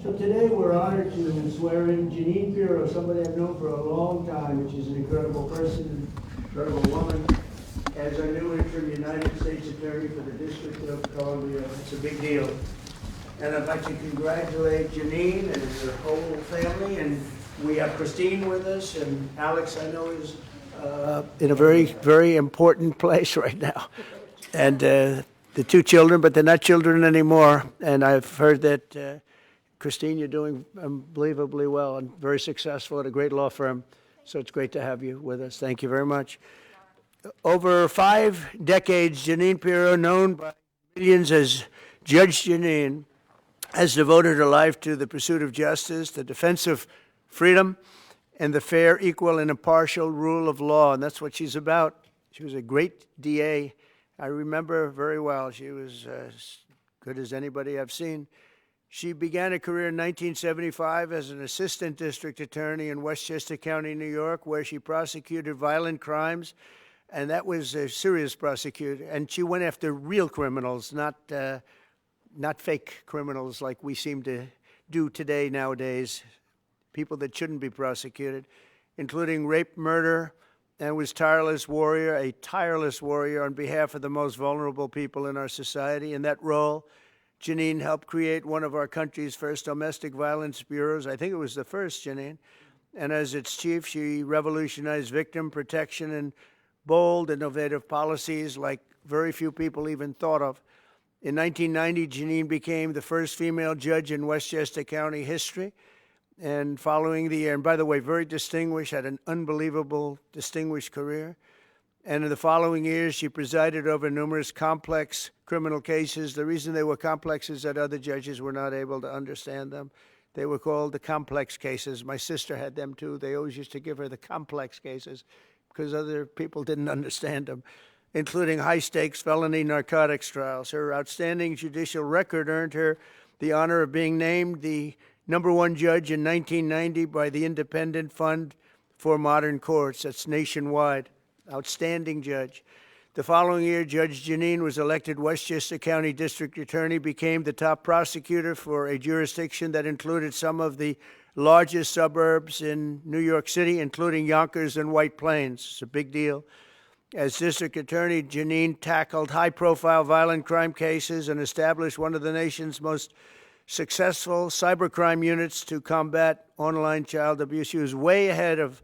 So today we're honored to swear in Jeanine Pirro, somebody I've known for a long time, which is an incredible person, incredible woman, as our new interim United States Attorney for the District of Columbia. It's a big deal. And I'd like to congratulate Jeanine and her whole family. And we have Christine with us, and Alex, I know, is in a very, very important place right now. And the two children, but they're not children anymore. And I've heard that, Christine, you're doing unbelievably well and very successful at a great law firm. So it's great to have you with us. Thank you very much. Over 5 decades, Jeanine Pirro, known by millions as Judge Jeanine, has devoted her life to the pursuit of justice, the defense of freedom, and the fair, equal, and impartial rule of law. And that's what she's about. She was a great DA. I remember her very well. She was as good as anybody I've seen. She began a career in 1975 as an assistant district attorney in Westchester County, New York, where she prosecuted violent crimes, and that was a serious prosecution. And she went after real criminals, not fake criminals like we seem to do today nowadays, people that shouldn't be prosecuted, including rape, murder, and was a tireless warrior on behalf of the most vulnerable people in our society. In that role, Jeanine helped create one of our country's first domestic violence bureaus. I think it was the first, Jeanine. And as its chief, she revolutionized victim protection and bold, innovative policies like very few people even thought of. In 1990, Jeanine became the first female judge in Westchester County history. And following the year, and by the way, very distinguished, had an unbelievable, distinguished career. And in the following years, she presided over numerous complex criminal cases. The reason they were complex is that other judges were not able to understand them. They were called the complex cases. My sister had them too. They always used to give her the complex cases because other people didn't understand them, including high-stakes felony narcotics trials. Her outstanding judicial record earned her the honor of being named the #1 judge in 1990 by the Independent Fund for Modern Courts. That's nationwide. Outstanding judge. The following year, Judge Jeanine was elected Westchester County District Attorney, became the top prosecutor for a jurisdiction that included some of the largest suburbs in New York City, including Yonkers and White Plains. It's a big deal. As District Attorney, Jeanine tackled high-profile violent crime cases and established one of the nation's most successful cybercrime units to combat online child abuse. She was way ahead of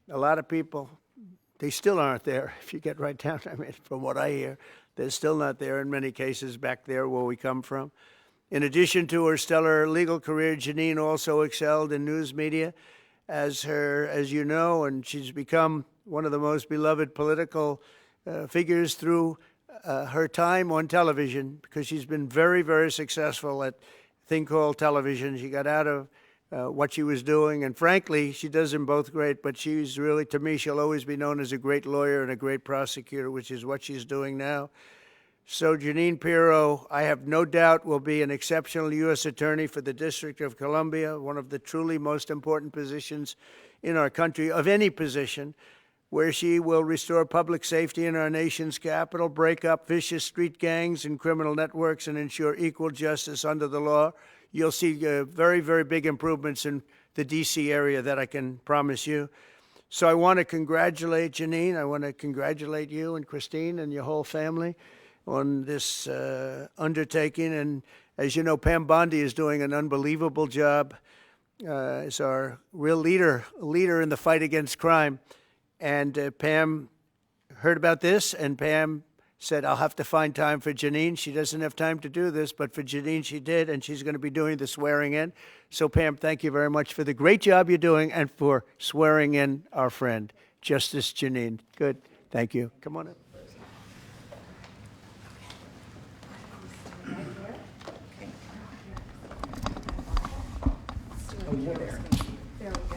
a lot of people. They still aren't there, if you get right down. I mean, from what I hear, they're still not there in many cases back there where we come from. In addition to her stellar legal career, Jeanine also excelled in news media as you know, and she's become one of the most beloved political figures through her time on television, because she's been very, very successful at a thing called television. She got out of what she was doing, and frankly, she does them both great, but she's really, to me, she'll always be known as a great lawyer and a great prosecutor, which is what she's doing now. So Jeanine Pirro, I have no doubt, will be an exceptional U.S. Attorney for the District of Columbia, one of the truly most important positions in our country, of any position, where she will restore public safety in our nation's capital, break up vicious street gangs and criminal networks, and ensure equal justice under the law. You'll see very, very big improvements in the D.C. area, that I can promise you. So I want to congratulate Jeanine. I want to congratulate you and Christine and your whole family on this undertaking. And as you know, Pam Bondi is doing an unbelievable job as our real leader in the fight against crime. And Pam heard about this, and Pam said, I'll have to find time for Jeanine. She doesn't have time to do this, but for Jeanine she did, and she's going to be doing the swearing in. So Pam, thank you very much for the great job you're doing and for swearing in our friend, Justice Jeanine. Good. Thank you. Come on up. Oh, you're there. There we go.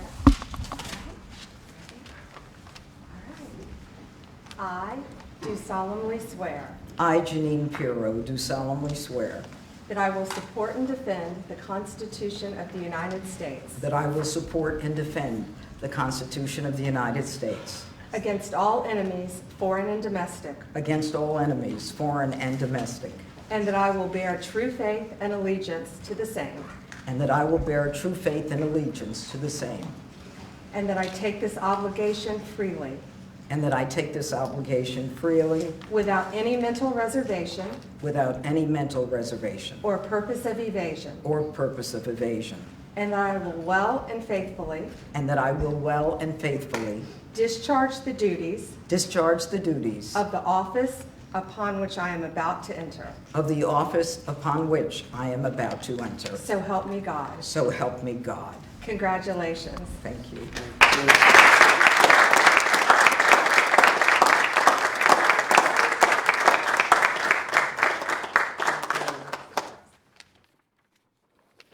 I do solemnly swear I, Jeanine Pirro, do solemnly swear that I will support and defend the Constitution of the United States that I will support and defend the Constitution of the United States against all enemies, foreign and domestic, against all enemies, foreign and domestic, and that I will bear true faith and allegiance to the same, and that I will bear true faith and allegiance to the same, and that I take this obligation freely, and that I take this obligation freely without any mental reservation without any mental reservation or purpose of evasion, or purpose of evasion, and that I will well and faithfully and that I will well and faithfully discharge the duties of the office upon which I am about to enter. the office upon which I am about to enter. So help me God. So help me God. Congratulations. Thank you.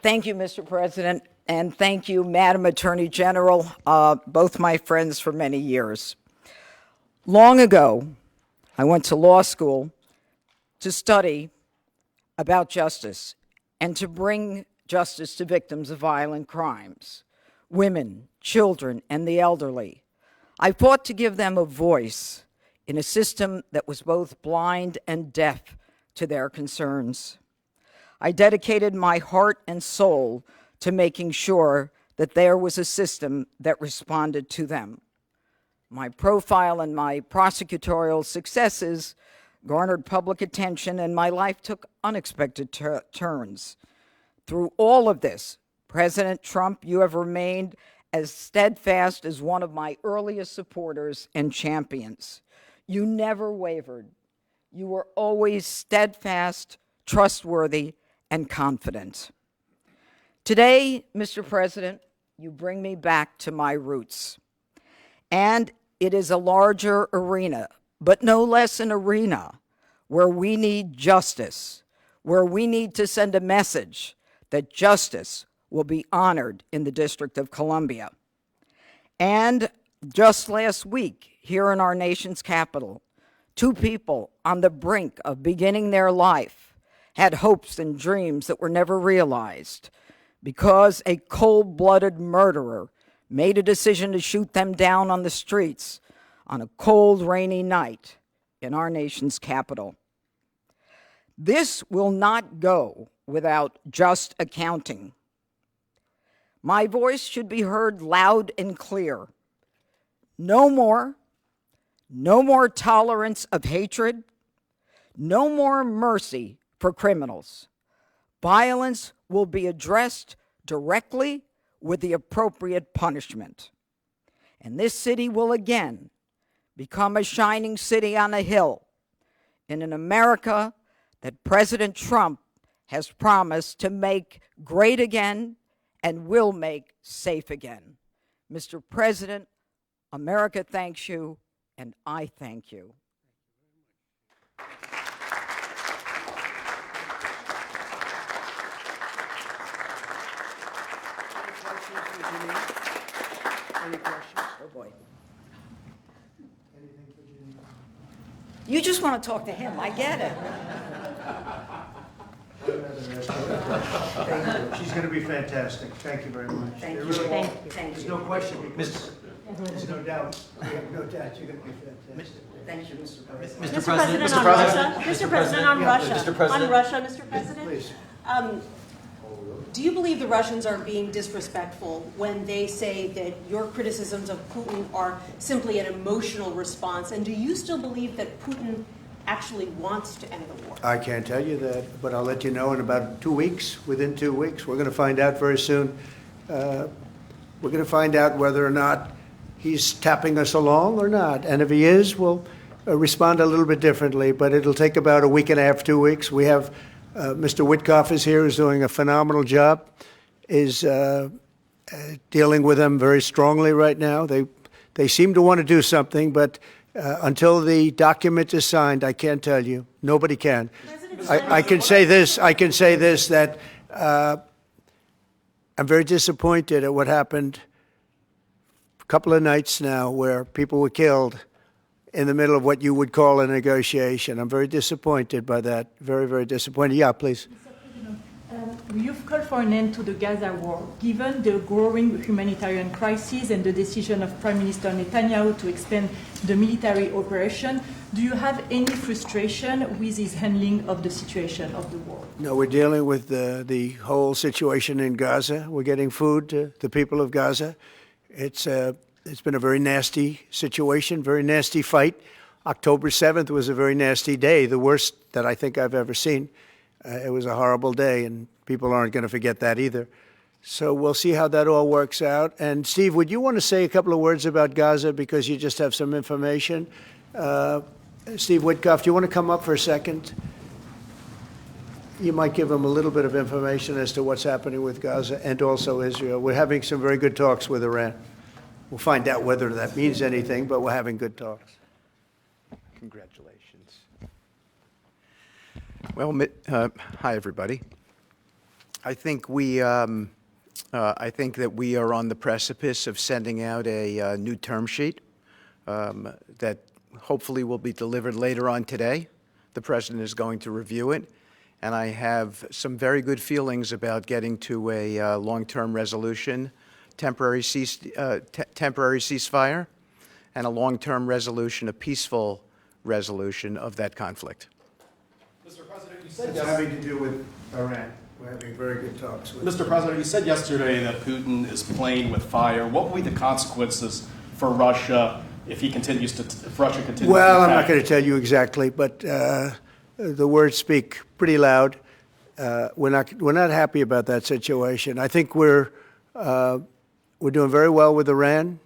Thank you, Mr. President, and thank you, Madam Attorney General, both my friends for many years. Long ago, I went to law school to study about justice and to bring justice to victims of violent crimes, women, children, and the elderly. I fought to give them a voice in a system that was both blind and deaf to their concerns. I dedicated my heart and soul to making sure that there was a system that responded to them. My profile and my prosecutorial successes garnered public attention, and my life took unexpected turns. Through all of this, President Trump, you have remained as steadfast as one of my earliest supporters and champions. You never wavered. You were always steadfast, trustworthy, and confident. Today, Mr. President, you bring me back to my roots. And it is a larger arena, but no less an arena where we need justice, where we need to send a message that justice will be honored in the District of Columbia. And just last week, here in our nation's capital, two people on the brink of beginning their life had hopes and dreams that were never realized because a cold-blooded murderer made a decision to shoot them down on the streets on a cold, rainy night in our nation's capital. This will not go without just accounting. My voice should be heard loud and clear. No more tolerance of hatred, no more mercy for criminals. Violence will be addressed directly with the appropriate punishment. And this city will again become a shining city on a hill in an America that President Trump has promised to make great again and will make safe again. Mr. President, America thanks you, and I thank you. Any questions? Oh, boy. Anything for Jeanine? You just want to talk to him. I get it. She's going to be fantastic. Thank you very much. Thank There you. really- Thank you. There's no question, because there's no doubt. We have no doubt you're going to be fantastic. Thank you, Mr. President. Mr. President, on Russia. Mr. President, on Russia. Mr. On Russia, Mr. President. Please. Do you believe the Russians are being disrespectful when they say that your criticisms of Putin are simply an emotional response? And do you still believe that Putin actually wants to end the war? I can't tell you that, but I'll let you know in about 2 weeks. Within 2 weeks, we're going to find out very soon. We're going to find out whether or not he's tapping us along or not. And if he is, we'll respond a little bit differently. But it'll take about a week and a half, 2 weeks. We have Mr. Witkoff is here, who's doing a phenomenal job, is dealing with them very strongly right now. They seem to want to do something, but until the document is signed, I can't tell you. Nobody can. I can say this. That I'm very disappointed at what happened a couple of nights now, where people were killed in the middle of what you would call a negotiation. I'm very disappointed by that. Very, very disappointed. Yeah, please. You've called for an end to the Gaza war. Given the growing humanitarian crisis and the decision of Prime Minister Netanyahu to expand the military operation, Do you have any frustration with his handling of the situation of the war? No, we're dealing with the whole situation in Gaza. We're getting food to the people of Gaza. It's been a very nasty situation, very nasty fight. October 7th was a very nasty day, the worst that I think I've ever seen. It was a horrible day, and people aren't going to forget that either. So we'll see how that all works out. And Steve, would you want to say a couple of words about Gaza because you just have some information? Steve Witkoff, do you want to come up for a second? You might give them a little bit of information as to what's happening with Gaza and also Israel. We're having some very good talks with Iran. We'll find out whether that means anything, but we're having good talks. Congratulations. Well, hi everybody. I think that we are on the precipice of sending out a new term sheet that hopefully will be delivered later on today. The President is going to review it, and I have some very good feelings about getting to a long-term resolution, temporary ceasefire, and a long-term resolution, a peaceful resolution of that conflict. Mr. President, you said It's having to do with Iran. We're having very good talks with Mr. President, you said yesterday that Putin is playing with fire. What will be the consequences for Russia if Russia continues to Well, I'm attack? not going to tell you exactly, but the words speak pretty loud. We're not happy about that situation. I think we're doing very well with Iran.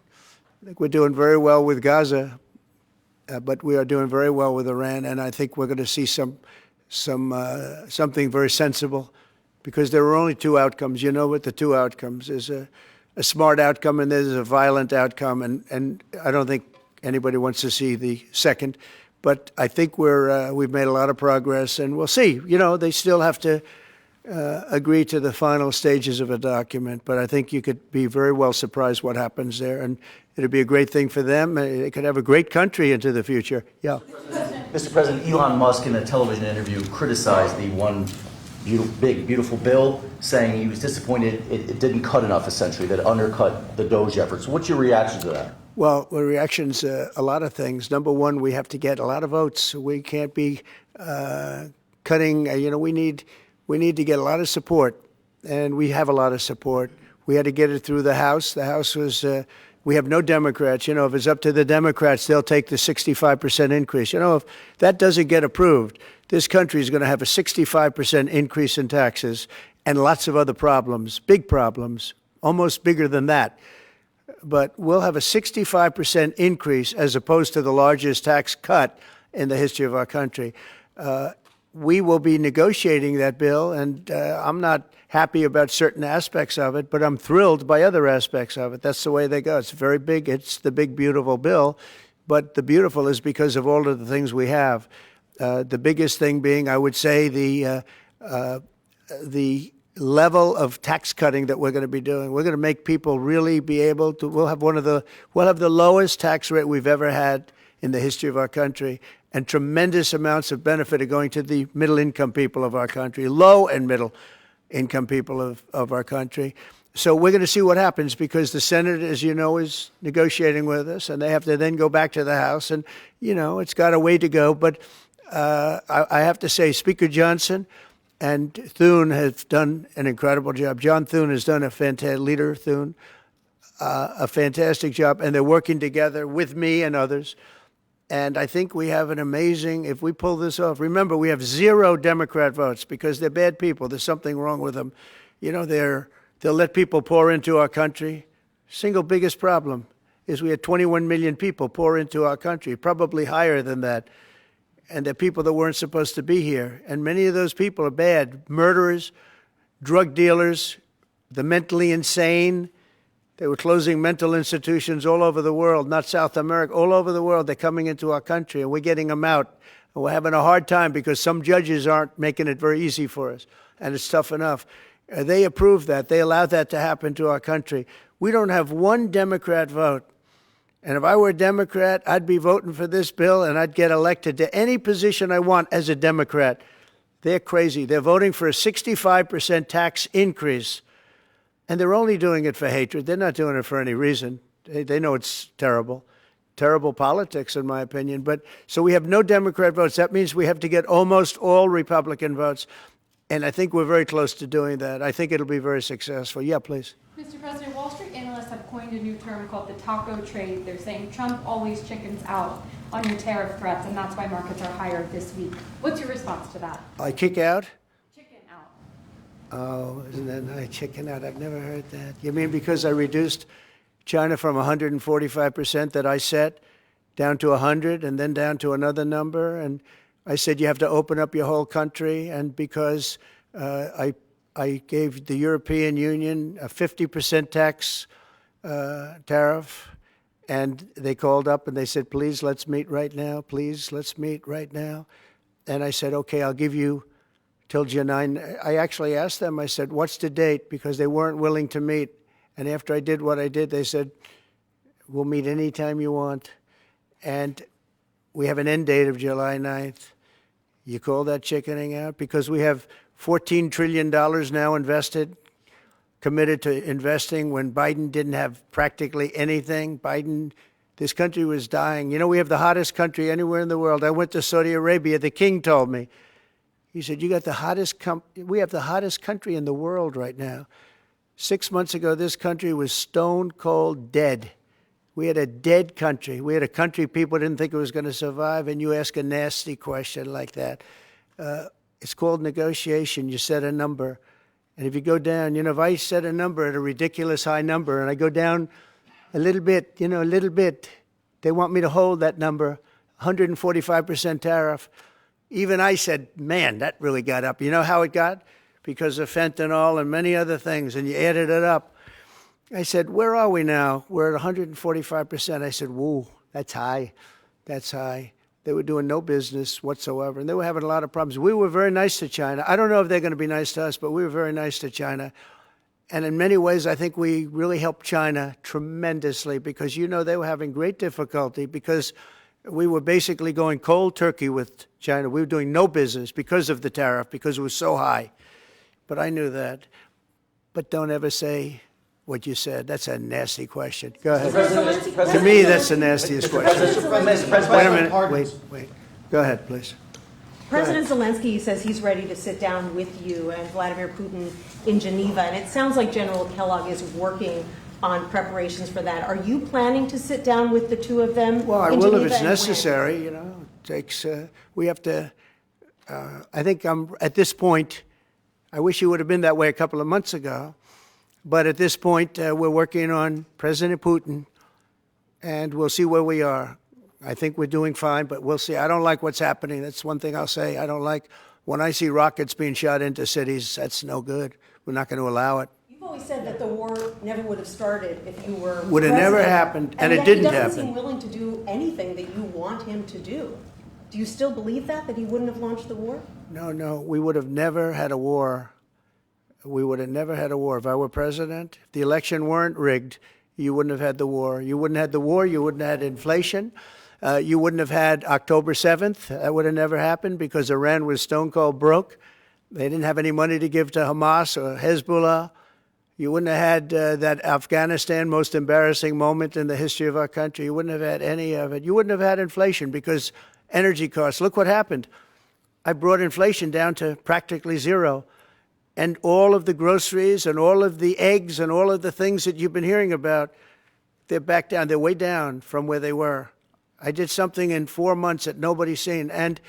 I think we're doing very well with Gaza, but we are doing very well with Iran, and I think we're going to see something very sensible, because there are only two outcomes. You know what the two outcomes is: a smart outcome and there's a violent outcome, and I don't think anybody wants to see the second. But I think we've made a lot of progress, and we'll see. You know, they still have to agree to the final stages of a document, but I think you could be very well surprised what happens there, and it'll be a great thing for them. They could have a great country into the future. Yeah. Mr. President, Elon Musk in a television interview criticized the one big, beautiful bill, saying he was disappointed it didn't cut enough, essentially, that it undercut the DOGE efforts. What's your reaction to that? Well, the reaction's a lot of things. Number one, we have to get a lot of votes. We can't be cutting. We need to get a lot of support, and we have a lot of support. We had to get it through the House. The House was. We have no Democrats. You know, if it's up to the Democrats, they'll take the 65% increase. You know, if that doesn't get approved, this country is going to have a 65% increase in taxes and lots of other problems, big problems, almost bigger than that. But we'll have a 65% increase as opposed to the largest tax cut in the history of our country. We will be negotiating that bill, and I'm not happy about certain aspects of it, but I'm thrilled by other aspects of it. That's the way they go. It's very big. It's the big, beautiful bill, but the beautiful is because of all of the things we have. The biggest thing being, I would say, the level of tax cutting that we're going to be doing. We're going to make people really be able to. We'll have the lowest tax rate we've ever had in the history of our country, and tremendous amounts of benefit are going to the middle-income people of our country, low and middle-income people of our country. So we're going to see what happens, because the Senate, as you know, is negotiating with us, and they have to then go back to the House, and, you know, it's got a way to go. But I have to say, Speaker Johnson and Thune have done an incredible job. John Thune has done a fantastic job, and they're working together with me and others. And I think we have an amazing, if we pull this off, remember, we have 0 Democrat votes because they're bad people. There's something wrong with them. You know, they'll let people pour into our country. Single biggest problem is we had 21 million people pour into our country, probably higher than that. And they're people that weren't supposed to be here. And many of those people are bad. Murderers, drug dealers, the mentally insane. They were closing mental institutions all over the world, not South America, all over the world. They're coming into our country, and we're getting them out. And we're having a hard time because some judges aren't making it very easy for us, and it's tough enough. They approved that. They allowed that to happen to our country. We don't have one Democrat vote. And if I were a Democrat, I'd be voting for this bill, and I'd get elected to any position I want as a Democrat. They're crazy. They're voting for a 65% tax increase. And they're only doing it for hatred. They're not doing it for any reason. They know it's terrible. terrible politics, in my opinion. But so we have no Democrat votes. That means we have to get almost all Republican votes. And I think we're very close to doing that. I think it'll be very successful. Yeah, please. Mr. President, Wall Street analysts have coined a new term called the taco trade. They're saying Trump always chickens out on your tariff threats, and that's why markets are higher this week. What's your response to that? I kick out? Chicken out. Oh, isn't that nice? Chicken out. I've never heard that. You mean because I reduced China from 145% that I set down to 100 and then down to another number? And I said you have to open up your whole country. And because I gave the European Union a 50% tax tariff, and they called up and they said, please, let's meet right now. Please, let's meet right now. And I said, okay, I'll give you till Jeanine. I actually asked them, I said, what's the date? Because they weren't willing to meet. And after I did what I did, they said, we'll meet anytime you want. And we have an end date of July 9th. You call that chickening out? Because we have $14 trillion now invested, committed to investing when Biden didn't have practically anything. This country was dying. You know, we have the hottest country anywhere in the world. I went to Saudi Arabia. The king told me. He said, we have the hottest country in the world right now. 6 months ago, this country was stone cold dead. We had a dead country. We had a country people didn't think it was going to survive, and you ask a nasty question like that. It's called negotiation. You set a number. And if you go down, if I set a number at a ridiculous high number and I go down a little bit, they want me to hold that number, 145% tariff. Even I said, man, that really got up. You know how it got? Because of fentanyl and many other things, and you added it up. I said, where are we now? We're at 145%. I said, whoa, that's high. That's high. They were doing no business whatsoever, and they were having a lot of problems. We were very nice to China. I don't know if they're going to be nice to us, but we were very nice to China. And in many ways, I think we really helped China tremendously because, they were having great difficulty because we were basically going cold turkey with China. We were doing no business because of the tariff, because it was so high. But I knew that. But don't ever say what you said. That's a nasty question. Go ahead. To me, that's the nastiest question. Wait a minute. Wait. Go ahead, please. President Zelensky says he's ready to sit down with you and Vladimir Putin in Geneva, and it sounds like General Kellogg is working on preparations for that. Are you planning to sit down with the two of them? Well, I will if it's necessary. It takes. We have to. I think I'm at this point. I wish it would have been that way a couple of months ago, but at this point, we're working on President Putin, and we'll see where we are. I think we're doing fine, but we'll see. I don't like what's happening. That's one thing I'll say. I don't like when I see rockets being shot into cities. That's no good. We're not going to allow it. You've always said that the war never would have started if you were would have never happened, and it didn't happen. He doesn't seem willing to do anything that you want him to do. Do you still believe that he wouldn't have launched the war? No. We would have never had a war. We would have never had a war. If I were president, if the election weren't rigged, you wouldn't have had the war. You wouldn't have had the war. You wouldn't have had inflation. You wouldn't have had October 7th. That would have never happened because Iran was stone cold broke. They didn't have any money to give to Hamas or Hezbollah. You wouldn't have had that Afghanistan most embarrassing moment in the history of our country. You wouldn't have had any of it. You wouldn't have had inflation because energy costs. Look what happened. I brought inflation down to practically zero. And all of the groceries and all of the eggs and all of the things that you've been hearing about, they're back down. They're way down from where they were. I did something in 4 months that nobody's seen. And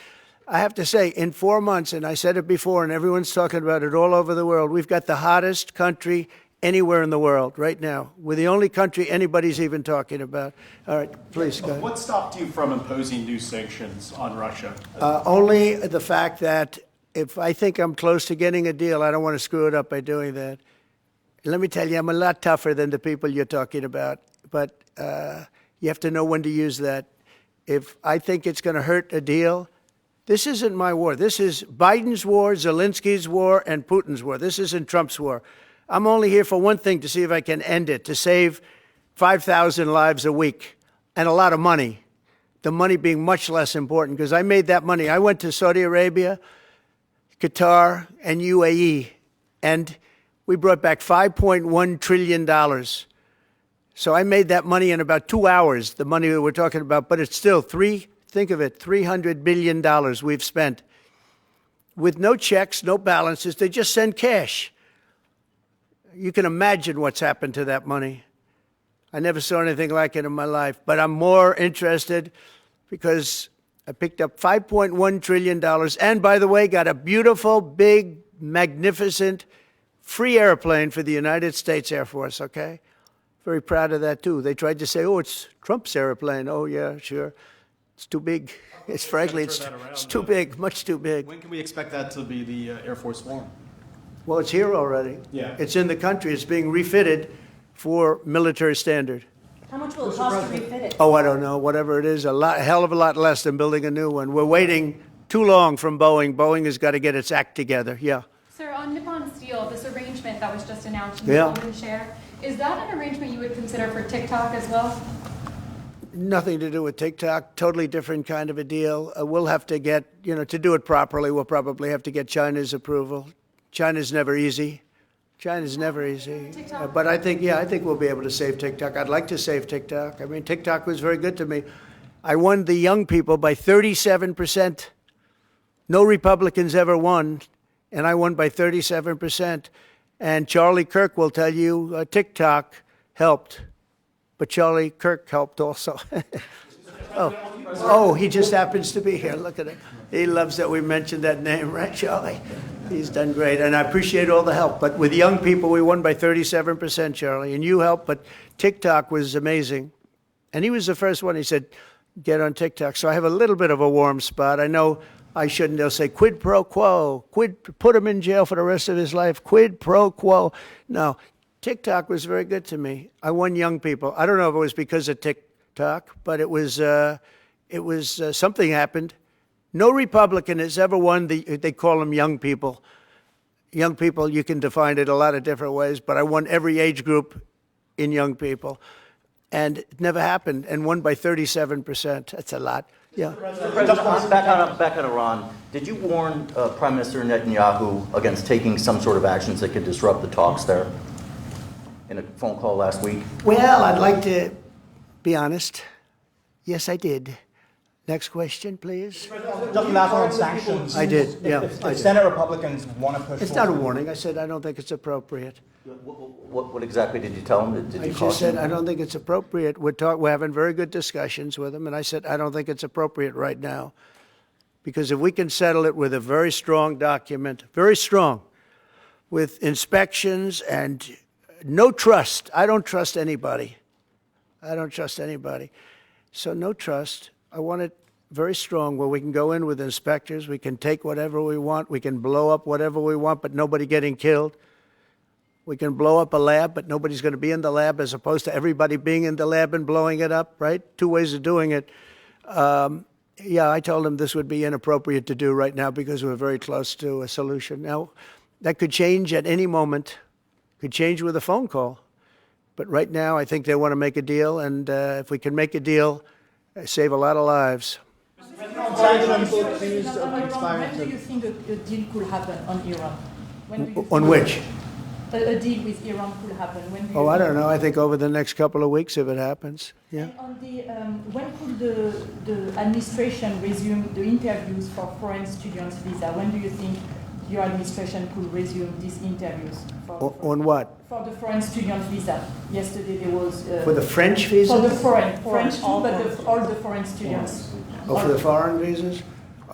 I have to say, in 4 months, and I said it before, and everyone's talking about it all over the world, we've got the hottest country anywhere in the world right now. We're the only country anybody's even talking about. All right, please go ahead. What stopped you from imposing new sanctions on Russia? Only the fact that if I think I'm close to getting a deal, I don't want to screw it up by doing that. Let me tell you, I'm a lot tougher than the people you're talking about, but you have to know when to use that. If I think it's going to hurt a deal, this isn't my war. This is Biden's war, Zelensky's war, and Putin's war. This isn't Trump's war. I'm only here for one thing, to see if I can end it, to save 5,000 lives a week and a lot of money, the money being much less important because I made that money. I went to Saudi Arabia, Qatar, and UAE, and we brought back $5.1 trillion. So I made that money in about 2 hours, the money that we're talking about, but it's still think of it, $300 billion we've spent with no checks, no balances. They just send cash. You can imagine what's happened to that money. I never saw anything like it in my life, but I'm more interested because I picked up $5.1 trillion and, by the way, got a beautiful, big, magnificent, free airplane for the United States Air Force, okay? Very proud of that, too. They tried to say, oh, it's Trump's airplane. Oh, yeah, sure. It's too big. It's frankly, it's too big, much too big. When can we expect that to be the Air Force One? Well, it's here already. Yeah. It's in the country. It's being refitted for military standard. How much will it cost to refit it? Oh, I don't know. Whatever it is, a hell of a lot less than building a new one. We're waiting too long from Boeing. Boeing has got to get its act together. Yeah. Sir, on Nippon Steel, this arrangement that was just announced in the Yeah. golden share, is that an arrangement you would consider for TikTok as well? Nothing to do with TikTok. Totally different kind of a deal. We'll have to get, to do it properly, we'll probably have to get China's approval. China's never easy. China's never easy. But I think we'll be able to save TikTok. I'd like to save TikTok. I mean, TikTok was very good to me. I won the young people by 37%. No Republicans ever won, and I won by 37%. And Charlie Kirk will tell you TikTok helped, but Charlie Kirk helped also. Oh, he just happens to be here. Look at him. He loves that we mentioned that name, right, Charlie? He's done great, and I appreciate all the help. But with young people, we won by 37%, Charlie, and you helped. But TikTok was amazing. And he was the first one. He said, get on TikTok. So I have a little bit of a warm spot. I know I shouldn't. They'll say, quid pro quo, put him in jail for the rest of his life, quid pro quo. No, TikTok was very good to me. I won young people. I don't know if it was because of TikTok, but it was something happened. No Republican has ever won they call them young people. Young people, you can define it a lot of different ways, but I won every age group in young people. And it never happened, and won by 37%. That's a lot. Yeah. Back on Iran, did you warn Prime Minister Netanyahu against taking some sort of actions that could disrupt the talks there in a phone call last week? Well, I'd like to be honest. Yes, I did. Next question, please. Just last one on sanctions. I did, yeah. If Senate Republicans want to push It's not a warning. I said I don't think it's appropriate. What exactly did you tell him? Did I you just said caution I him? don't think it's appropriate. We're having very good discussions with him, and I said I don't think it's appropriate right now. Because if we can settle it with a very strong document, very strong, with inspections and no trust. I don't trust anybody. I don't trust anybody. So no trust. I want it very strong where we can go in with inspectors. We can take whatever we want. We can blow up whatever we want, but nobody getting killed. We can blow up a lab, but nobody's going to be in the lab, as opposed to everybody being in the lab and blowing it up, right? Two ways of doing it. Yeah, I told him this would be inappropriate to do right now because we're very close to a solution. Now, that could change at any moment. Could change with a phone call. But right now, I think they want to make a deal, and if we can make a deal, save a lot of lives. When do you think a deal could happen on Iran? When do you On think which? a deal with Iran could happen? When do you Oh, I think? don't know. I think over the next couple of weeks, if it happens. Yeah. And on the, when could the administration resume the interviews for foreign students' visa? When do you think your administration could resume these interviews? On what? For the foreign student visa. Yesterday there was... For the French visa? For the French too, but all the foreign students. Oh, for the foreign visas?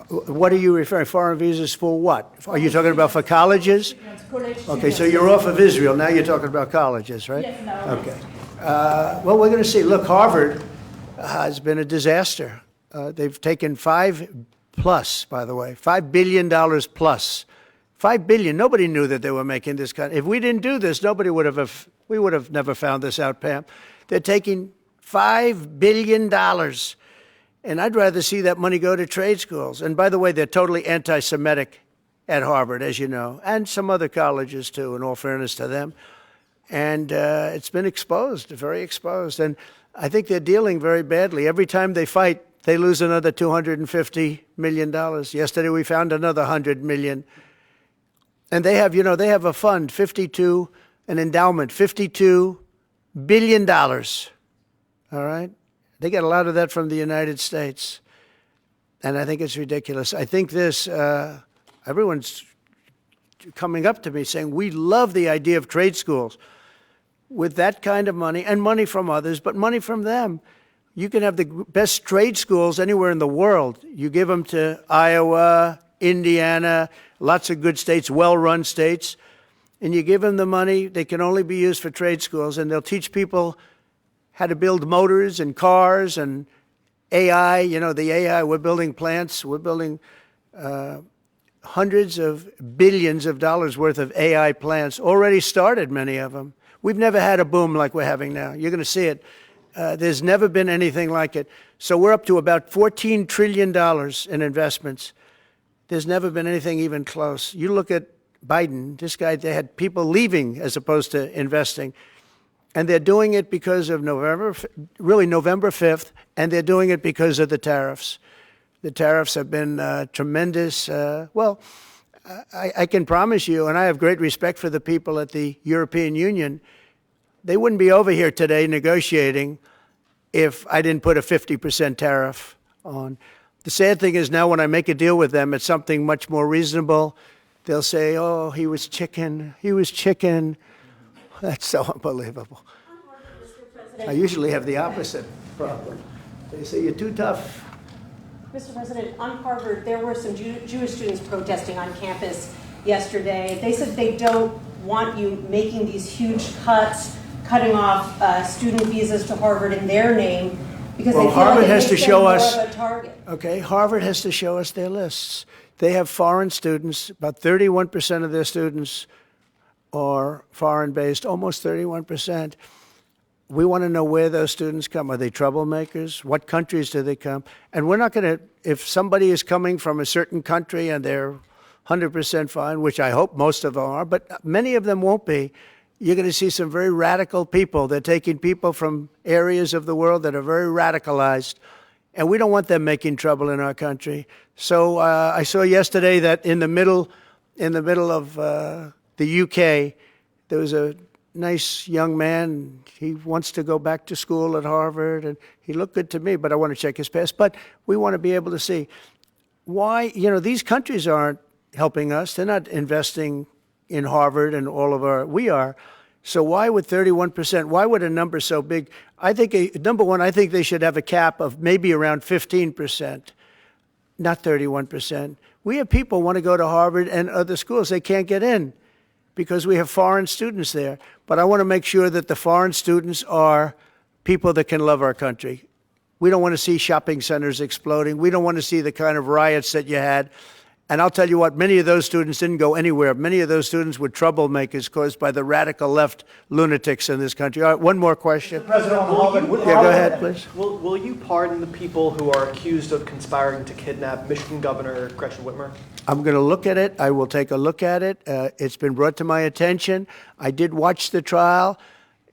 What are you referring? Foreign visas for what? Are you talking about for colleges? College Okay, so students. you're off of Israel. Now you're talking about colleges, right? Yes, now. Okay. Well, we're going to see. Look, Harvard has been a disaster. They've taken $5 billion plus. $5 billion. Nobody knew that they were making this kind. If we didn't do this, we would have never found this out, Pam. They're taking $5 billion. And I'd rather see that money go to trade schools. And by the way, they're totally anti-Semitic at Harvard, as you know, and some other colleges too, in all fairness to them. And it's been exposed, very exposed. And I think they're dealing very badly. Every time they fight, they lose another $250 million. Yesterday we found another $100 million. And they have, they have a fund, an endowment, $52 billion. All right? They get a lot of that from the United States. And I think it's ridiculous. I think this, everyone's coming up to me saying, we love the idea of trade schools. With that kind of money, and money from others, but money from them, you can have the best trade schools anywhere in the world. You give them to Iowa, Indiana, lots of good states, well-run states, and you give them the money. They can only be used for trade schools, and they'll teach people how to build motors and cars and AI. You know, the AI, we're building plants. We're building hundreds of billions of dollars worth of AI plants. Already started, many of them. We've never had a boom like we're having now. You're going to see it. There's never been anything like it. So we're up to about $14 trillion in investments. There's never been anything even close. You look at Biden, this guy, they had people leaving as opposed to investing. And they're doing it because of November 5th, and they're doing it because of the tariffs. The tariffs have been tremendous. I can promise you, and I have great respect for the people at the European Union, they wouldn't be over here today negotiating if I didn't put a 50% tariff on. The sad thing is now when I make a deal with them, it's something much more reasonable. They'll say, oh, he was chicken. He was chicken. That's so unbelievable. I usually have the opposite problem. They say, you're too tough. Mr. President, on Harvard, there were some Jewish students protesting on campus yesterday. They said they don't want you making these huge cuts, cutting off student visas to Harvard in their name, because they feel Harvard like it has makes to them show more us. of a target. Okay, Harvard has to show us their lists. They have foreign students. About 31% of their students are foreign-based, almost 31%. We want to know where those students come. Are they troublemakers? What countries do they come? And we're not going to, if somebody is coming from a certain country and they're 100% fine, which I hope most of them are, but many of them won't be, you're going to see some very radical people. They're taking people from areas of the world that are very radicalized, and we don't want them making trouble in our country. So I saw yesterday that in the middle of the UK, there was a nice young man. He wants to go back to school at Harvard, and he looked good to me, but I want to check his past. But we want to be able to see why, these countries aren't helping us. They're not investing in Harvard and all of our, we are. So why would 31%, why would a number so big? I think, number one, I think they should have a cap of maybe around 15%, not 31%. We have people who want to go to Harvard and other schools. They can't get in because we have foreign students there. But I want to make sure that the foreign students are people that can love our country. We don't want to see shopping centers exploding. We don't want to see the kind of riots that you had. And I'll tell you what, many of those students didn't go anywhere. Many of those students were troublemakers caused by the radical left lunatics in this country. All right, one more question. President, Yeah, go ahead, please. Will you pardon the people who are accused of conspiring to kidnap Michigan Governor Gretchen Whitmer? I'm going to look at it. I will take a look at it. It's been brought to my attention. I did watch the trial.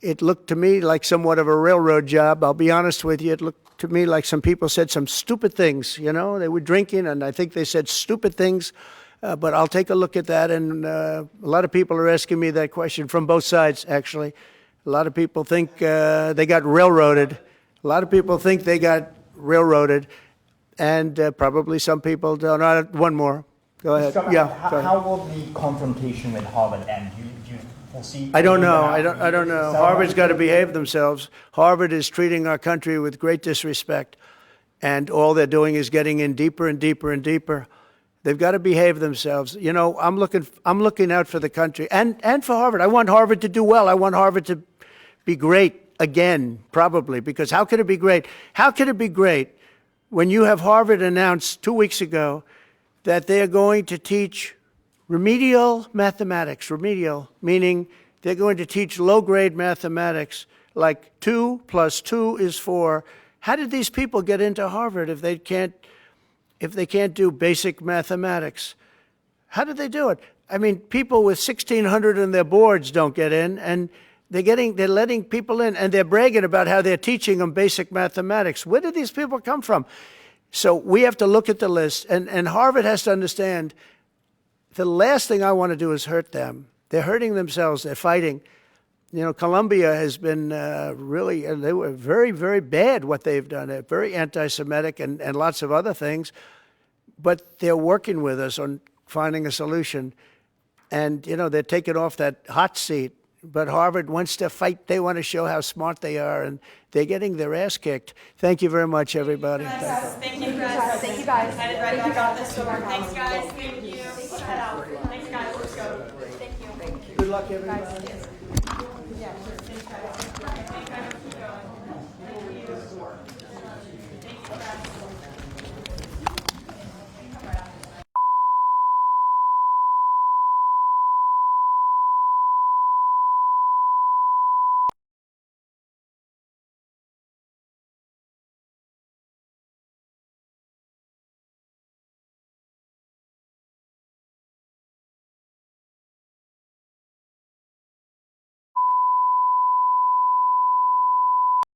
It looked to me like somewhat of a railroad job. I'll be honest with you. It looked to me like some people said some stupid things. They were drinking, and I think they said stupid things. But I'll take a look at that. And a lot of people are asking me that question from both sides, actually. A lot of people think they got railroaded. A lot of people think they got railroaded. And probably some people don't. One more. Go ahead. How will the confrontation with Harvard end? Do you foresee? I don't know. I don't know. Harvard's got to behave themselves. Harvard is treating our country with great disrespect, and all they're doing is getting in deeper and deeper and deeper. They've got to behave themselves. I'm looking out for the country and for Harvard. I want Harvard to do well. I want Harvard to be great again, probably, because how could it be great? How could it be great when you have Harvard announced 2 weeks ago that they're going to teach remedial mathematics, remedial, meaning they're going to teach low-grade mathematics, like 2 + 2 is 4. How did these people get into Harvard if they can't do basic mathematics? How did they do it? I mean, people with 1,600 in their boards don't get in, and they're letting people in, and they're bragging about how they're teaching them basic mathematics. Where did these people come from? So we have to look at the list, and Harvard has to understand the last thing I want to do is hurt them. They're hurting themselves. They're fighting. You know, Colombia has been really, they were very, very bad what they've done. They're very anti-Semitic and lots of other things. But they're working with us on finding a solution. And, you know, they're taking off that hot seat. But Harvard wants to fight. They want to show how smart they are. And they're getting their ass kicked. Thank you very much, everybody. Thank you, guys. Thank you, guys. Headed right back out this door. Thanks, guys. Thank you. Head out. Thanks, guys. Let's go. Thank you. Good luck, everybody.